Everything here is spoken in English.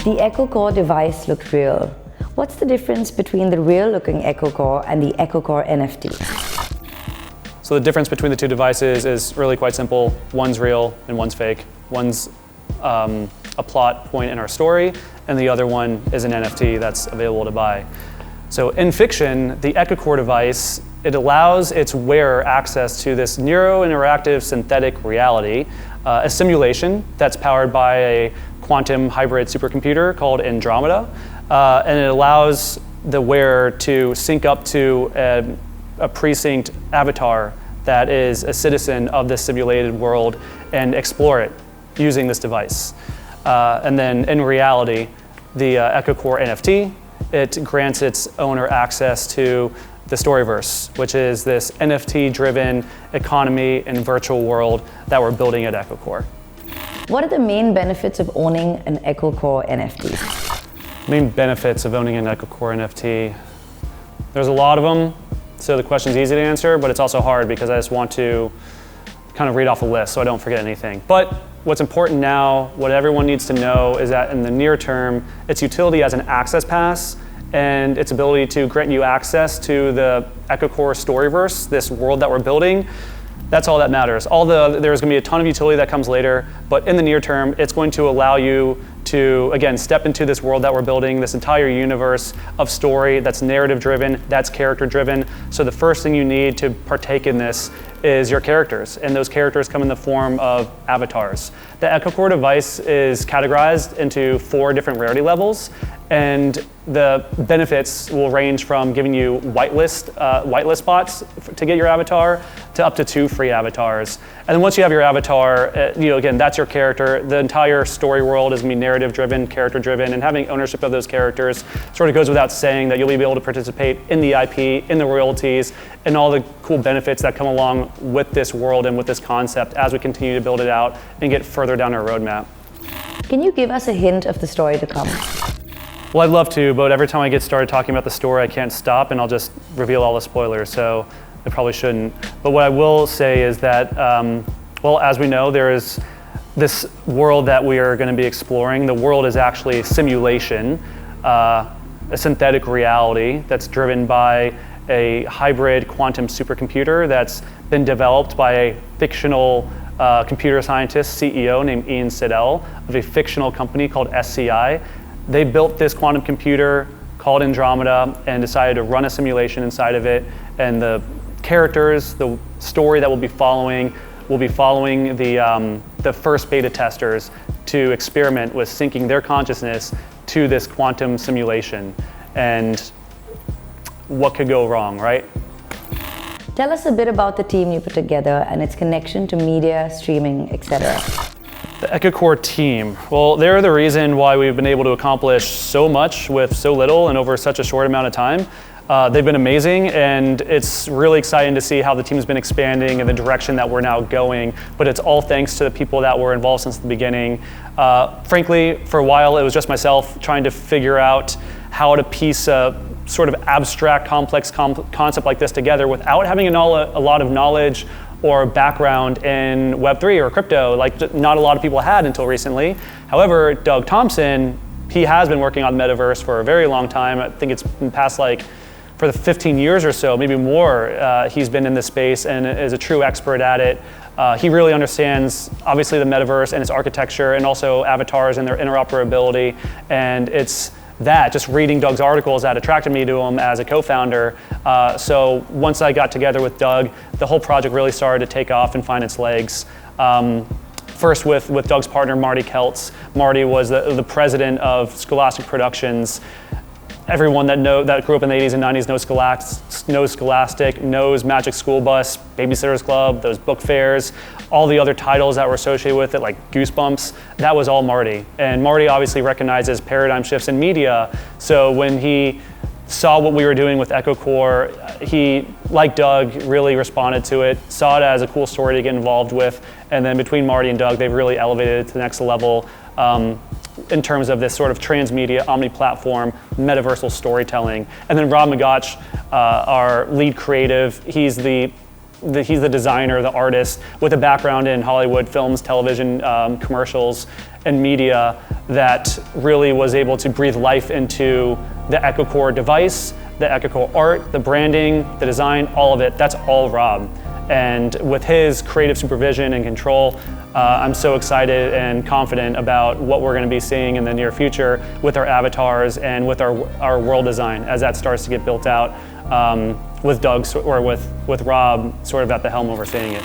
The Echocore device looked real. What's the difference between the real-looking Echocore and the Echocore NFT? So the difference between the two devices is really quite simple. One's real and one's fake. One's a plot point in our story, and the other one is an NFT that's available to buy. So in fiction, the Echocore device, it allows its wearer access to this neuro-interactive synthetic reality, a simulation that's powered by a quantum hybrid supercomputer called Andromeda, and it allows the wearer to sync up to a precinct avatar that is a citizen of this simulated world and explore it using this device. And then in reality, the Echocore NFT, it grants its owner access to the Storyverse, which is this NFT-driven economy and virtual world that we're building at Echocore. What are the main benefits of owning an Echocore NFT? Main benefits of owning an Echocore NFT. There's a lot of them, so the question's easy to answer, but it's also hard because I just want to kind of read off a list so I don't forget anything. But what's important now, what everyone needs to know is that in the near term, its utility as an access pass and its ability to grant you access to the Echocore Storyverse, this world that we're building, that's all that matters. There's going to be a ton of utility that comes later, but in the near term, it's going to allow you to, again, step into this world that we're building, this entire universe of story that's narrative-driven, that's character-driven. So the first thing you need to partake in this is your characters, and those characters come in the form of avatars. The Echocore device is categorized into 4 different rarity levels, and the benefits will range from giving you whitelist spots to get your avatar to up to 2 free avatars. And then once you have your avatar, again, that's your character. The entire story world is going to be narrative-driven, character-driven, and having ownership of those characters sort of goes without saying that you'll be able to participate in the IP, in the royalties, and all the cool benefits that come along with this world and with this concept as we continue to build it out and get further down our roadmap. Can you give us a hint of the story to come? Well, I'd love to, but every time I get started talking about the story, I can't stop and I'll just reveal all the spoilers, so I probably shouldn't. But what I will say is that, well, as we know, there is this world that we are going to be exploring. The world is actually a simulation, a synthetic reality that's driven by a hybrid quantum supercomputer that's been developed by a fictional computer scientist, CEO named Ian Siddell of a fictional company called SCI. They built this quantum computer called Andromeda and decided to run a simulation inside of it. And the characters, the story that we'll be following the first beta testers to experiment with syncing their consciousness to this quantum simulation. And what could go wrong, right? Tell us a bit about the team you put together and its connection to media, streaming, etc. The Echocore team, well, they're the reason why we've been able to accomplish so much with so little and over such a short amount of time. They've been amazing, and it's really exciting to see how the team's been expanding and the direction that we're now going, but it's all thanks to the people that were involved since the beginning. Frankly, for a while, it was just myself trying to figure out how to piece a sort of abstract, complex concept like this together without having a lot of knowledge or background in Web3 or crypto, like not a lot of people had until recently. However, Doug Thompson, he has been working on Metaverse for a very long time. I think it's been past for the 15 years or so, maybe more, he's been in this space and is a true expert at it. He really understands, obviously, the Metaverse and its architecture and also avatars and their interoperability. And it's that, just reading Doug's articles, that attracted me to him as a co-founder. So once I got together with Doug, the whole project really started to take off and find its legs. First with Doug's partner, Marty Keltz. Marty was the president of Scholastic Productions. Everyone that grew up in the 80s and 90s knows Scholastic, knows Magic School Bus, Babysitter's Club, those book fairs, all the other titles that were associated with it, like Goosebumps. That was all Marty. And Marty obviously recognizes paradigm shifts in media. So when he saw what we were doing with Echocore, he, like Doug, really responded to it, saw it as a cool story to get involved with. And then between Marty and Doug, they've really elevated it to the next level. In terms of this sort of transmedia, omni-platform, metaversal storytelling. And then Rob Magach, our lead creative, he's the designer, the artist, with a background in Hollywood films, television, commercials, and media. that really was able to breathe life into the Echocore device, the Echocore art, the branding, the design, all of it. That's all Rob. And with his creative supervision and control, I'm so excited and confident about what we're going to be seeing in the near future with our avatars and with our world design as that starts to get built out with Doug or with Rob sort of at the helm overseeing it.